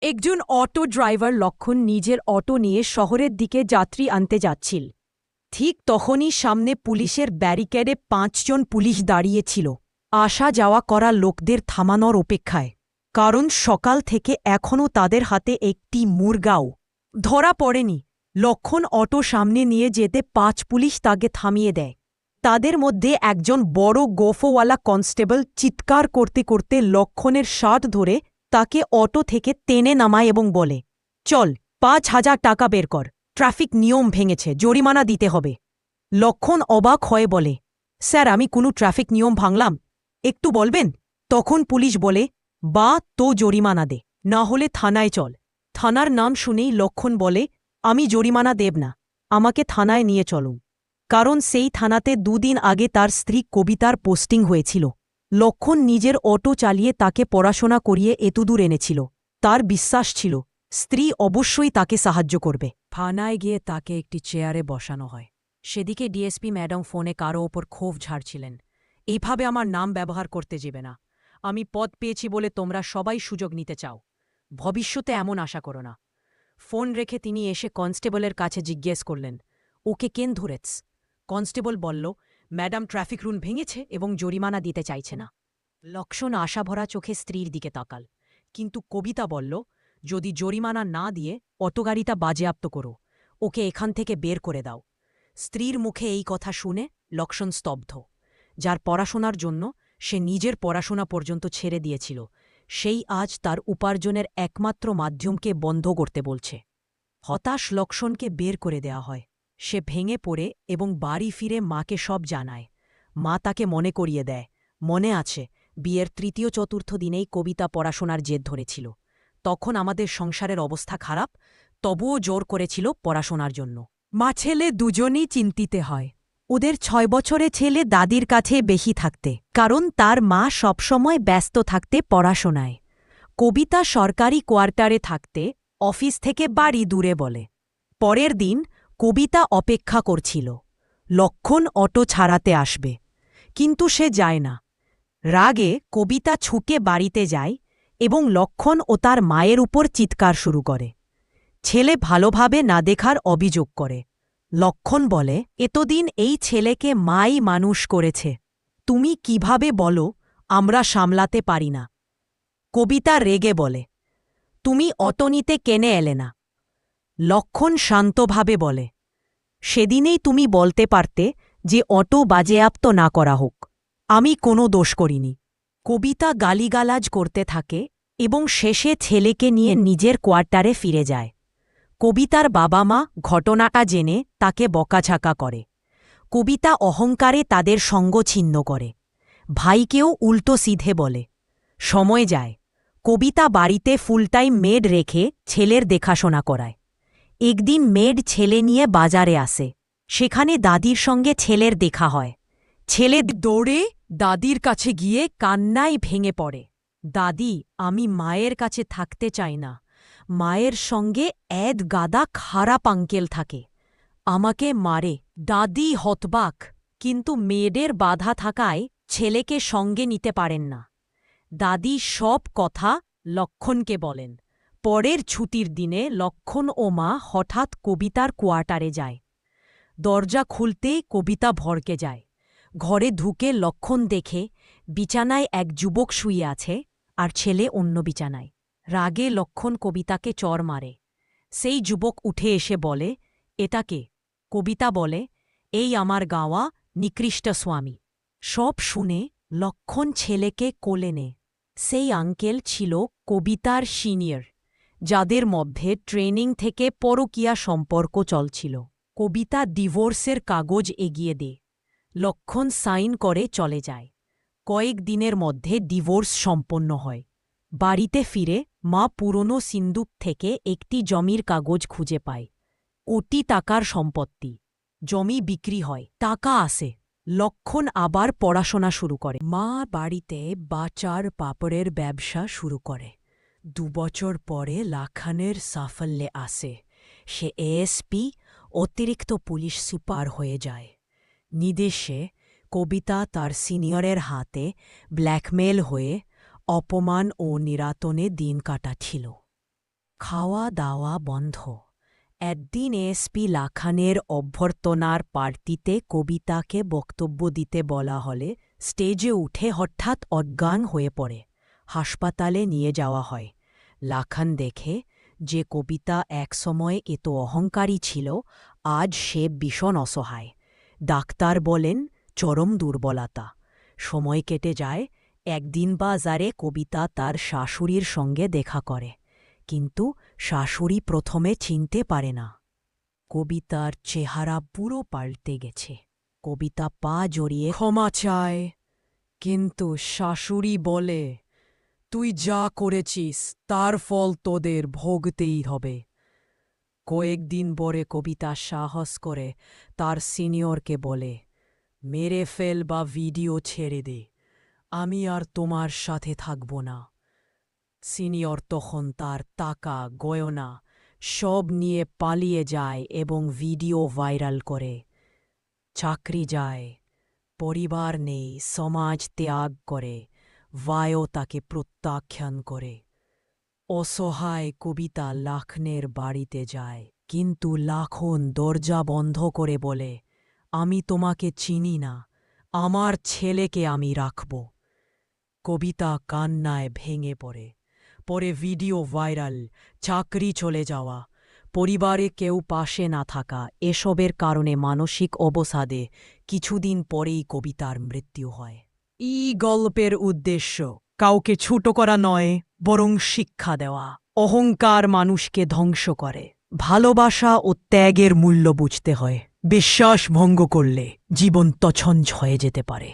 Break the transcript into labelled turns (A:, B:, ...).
A: একজন auto driver লক্ষণ নিজের অটো নিয়ে শহরের দিকে যাত্রী আনতে যাচ্ছিল। ঠিক তখনই সামনে পুলিশের ব্যারিকেডে ৫ জন পুলিশ দাঁড়িয়েছিল, আসা যাওয়া করা লোকদের থামানোর অপেক্ষায়। কারণ সকাল থেকে এখনও তাদের হাতে একটি মুরগাও ধরা পড়েনি। লক্ষণ অটো সামনে নিয়ে যেতে ৫ পুলিশ তাকে থামিয়ে দেয়। তাদের মধ্যে একজন বড় গোফওয়ালা কনস্টেবল চিৎকার করতে করতে লক্ষণের শার্ট ধরে তাকে অটো থেকে টেনে নামায় এবং বলে, চল, ৫,০০০ টাকা বের কর, ট্রাফিক নিয়ম ভেঙেছে, জরিমানা দিতে হবে। লক্ষণ অবাক হয়ে বলে, স্যার, আমি কোনো ট্রাফিক নিয়ম ভাঙলাম? একটু বলবেন? তখন পুলিশ বলে, বা তো জরিমানা দে, না হলে থানায় চল। থানার নাম শুনেই লক্ষণ বলে, আমি জরিমানা দেব না, আমাকে থানায় নিয়ে চলুন। কারণ সেই থানাতে ২ দিন আগে তার স্ত্রী কবিতার পোস্টিং হয়েছিল। লক্ষণ নিজের অটো চালিয়ে তাকে পড়াশোনা করিয়ে এতদূর এনেছিল। তার বিশ্বাস ছিল স্ত্রী অবশ্যই তাকে সাহায্য করবে। থানায় গিয়ে তাকে একটি চেয়ারে বসানো হয়। সেদিকে ডিএসপি ম্যাডাম ফোনে কারো ওপর ক্ষোভ ঝাড়ছিলেন। এইভাবে আমার নাম ব্যবহার করতে যাবে না। আমি পদ পেয়েছি বলে তোমরা সবাই সুযোগ নিতে চাও। ভবিষ্যতে এমন আশা করো না। ফোন রেখে তিনি এসে কনস্টেবলের কাছে জিজ্ঞেস করলেন, ওকে কেন ধরেছ? কনস্টেবল বলল, ম্যাডাম ট্রাফিক রুল ভেঙেছে এবং জরিমানা দিতে চাইছে না। লক্ষণ আশাভরা চোখে স্ত্রীর দিকে তাকাল। কিন্তু কবিতা বলল, যদি জরিমানা না দিয়ে অটোগাড়িটা বাজেয়াপ্ত করো, ওকে এখান থেকে বের করে দাও। স্ত্রীর মুখে এই কথা শুনে লক্ষণ স্তব্ধ। যার পড়াশোনার জন্য সে নিজের পড়াশোনা পর্যন্ত ছেড়ে দিয়েছিল, সেই আজ তার উপার্জনের একমাত্র মাধ্যমকে বন্ধ করতে বলছে। হতাশ লক্ষণকে বের করে দেয়া হয়। সে ভেঙে পড়ে এবং বাড়ি ফিরে মাকে সব জানায়। মা তাকে মনে করিয়ে দেয়, মনে আছে, বিয়ের তৃতীয় চতুর্থ দিনেই কবিতা পড়াশোনার জেদ ধরেছিল। তখন আমাদের সংসারের অবস্থা খারাপ, তবুও জোর করেছিল পড়াশোনার জন্য। মা ছেলে দুজনেই চিন্তিত হয়। ওদের ৬ বছরে ছেলে দাদির কাছে বেশি থাকতে, কারণ তার মা সবসময় ব্যস্ত থাকতে পড়াশোনায়। কবিতা সরকারি কোয়ার্টারে থাকতে অফিস থেকে বাড়ি দূরে বলে। পরের দিন কবিতা অপেক্ষা করছিল, লক্ষণ অটো ছাড়াতে আসবে, কিন্তু সে যায় না। রাগে কবিতা ছুটে বাড়িতে যায় এবং লক্ষণ ও তার মায়ের উপর চিৎকার শুরু করে। ছেলে ভালোভাবে না দেখার অভিযোগ করে। লক্ষণ বলে, এতদিন এই ছেলেকে মাই মানুষ করেছে, তুমি কিভাবে বলো আমরা সামলাতে পারি না? কবিতা রেগে বলে, তুমি অটো নিতে কেনে এলে না? লক্ষণ শান্তভাবে বলে, সেদিনেই তুমি বলতে পারতে যে অটো বাজেয়াপ্ত না করা হোক, আমি কোনো দোষ করিনি। কবিতা গালিগালাজ করতে থাকে এবং শেষে ছেলেকে নিয়ে নিজের কোয়ার্টারে ফিরে যায়। কবিতার বাবা মা ঘটনাটা জেনে তাকে বকাঝাকা করে। কবিতা অহংকারে তাদের সঙ্গ ছিন্ন করে। ভাইকেও উল্টো সিধে বলে। সময় যায়, কবিতা বাড়িতে ফুল টাইম মেড রেখে ছেলের দেখাশোনা করায়। একদিন মেড ছেলে নিয়ে বাজারে আসে। সেখানে দাদির সঙ্গে ছেলের দেখা হয়। ছেলে দৌড়ে দাদির কাছে গিয়ে কান্নায় ভেঙে পড়ে। দাদি, আমি মায়ের কাছে থাকতে চাই না। মায়ের সঙ্গে গাদা খারাপ আঙ্কেল থাকে, আমাকে মারে। দাদি হতবাক, কিন্তু মেয়েদের বাধা থাকায় ছেলেকে সঙ্গে নিতে পারেন না। দাদি সব কথা লক্ষণকে বলেন। পরের ছুটির দিনে লক্ষণ ও মা হঠাৎ কবিতার কোয়ার্টারে যায়। দরজা খুলতেই কবিতা ভড়কে যায়। ঘরে ঢুকে লক্ষণ দেখে বিছানায় এক যুবক শুয়ে আছে আর ছেলে অন্য বিছানায়। রাগে লক্ষণ কবিতাকে চড় মারে। সেই যুবক উঠে এসে বলে, এটা কে? কবিতা বলে, এই আমার গাওয়া নিকৃষ্ট স্বামী। সব শুনে লক্ষণ ছেলেকে কোলে নেয়। সেই আঙ্কেল ছিল কবিতার সিনিয়র, যাদের মধ্যে ট্রেনিং থেকে পরকীয়া সম্পর্ক চলছিল। কবিতা ডিভোর্সের কাগজ এগিয়ে দেয়। লক্ষণ সাইন করে চলে যায়। কয়েক দিনের মধ্যে ডিভোর্স সম্পন্ন হয়। বাড়িতে ফিরে মা পুরনো সিন্দুক থেকে একটি জমির কাগজ খুঁজে পায়। কোটি টাকার সম্পত্তি। জমি বিক্রি হয়, টাকা আসে। লক্ষণ আবার পড়াশোনা শুরু করে। মা বাড়িতে বাচার পাপড়ের ব্যবসা শুরু করে। ২ বছর পরে লাখানের সাফল্যে আসে। সে এএসপি, অতিরিক্ত পুলিশ সুপার হয়ে যায়। নিদেশে কবিতা তার সিনিয়রের হাতে ব্ল্যাকমেল হয়ে অপমান ও নিরাতনে দিন কাটাচ্ছিল। খাওয়া দাওয়া বন্ধ। একদিন এসপি লাখানের অভ্যর্থনার পার্টিতে কবিতাকে বক্তব্য দিতে বলা হলে স্টেজে উঠে হঠাৎ অজ্ঞান হয়ে পড়ে। হাসপাতালে নিয়ে যাওয়া হয়। লাখান দেখে যে কবিতা একসময় এত অহংকারী ছিল, আজ সে ভীষণ অসহায়। ডাক্তার বলেন চরম দুর্বলতা। সময় কেটে যায়। একদিন বাজারে কবিতা তার শাশুড়ির সঙ্গে দেখা করে, কিন্তু শাশুড়ি প্রথমে চিনতে পারে না। কবিতার চেহারা পুরো পাল্টে গেছে। কবিতা পা জড়িয়ে ক্ষমা চায়, কিন্তু শাশুড়ি বলে, তুই যা করেছিস তার ফল তোদের ভোগতেই হবে। কয়েকদিন পরে কবিতা সাহস করে তার সিনিয়রকে বলে, মেরে ফেল বা ভিডিও ছেড়ে দে, আমি আর তোমার সাথে থাকব না। সিনিয়র তখন তার টাকা গয়না সব নিয়ে পালিয়ে যায় এবং ভিডিও ভাইরাল করে। চাকরি যায়, পরিবার নেই, সমাজ ত্যাগ করে, ভাইও তাকে প্রত্যাখ্যান করে। অসহায় কবিতা লাখনের বাড়িতে যায়, কিন্তু লাখন দরজা বন্ধ করে বলে, আমি তোমাকে চিনি না, আমার ছেলেকে আমি রাখব। কবিতা কান্নায় ভেঙে পড়ে। পরে ভিডিও ভাইরাল, চাকরি চলে যাওয়া, পরিবারে কেউ পাশে না থাকা, এসবের কারণে মানসিক অবসাদে কিছুদিন পরেই কবিতার মৃত্যু হয়। এই গল্পের উদ্দেশ্য কাউকে ছোট করা নয়, বরং শিক্ষা দেওয়া। অহংকার মানুষকে ধ্বংস করে। ভালোবাসা ও ত্যাগের মূল্য বুঝতে হয়। বিশ্বাস ভঙ্গ করলে জীবন তছনছ হয়ে যেতে পারে।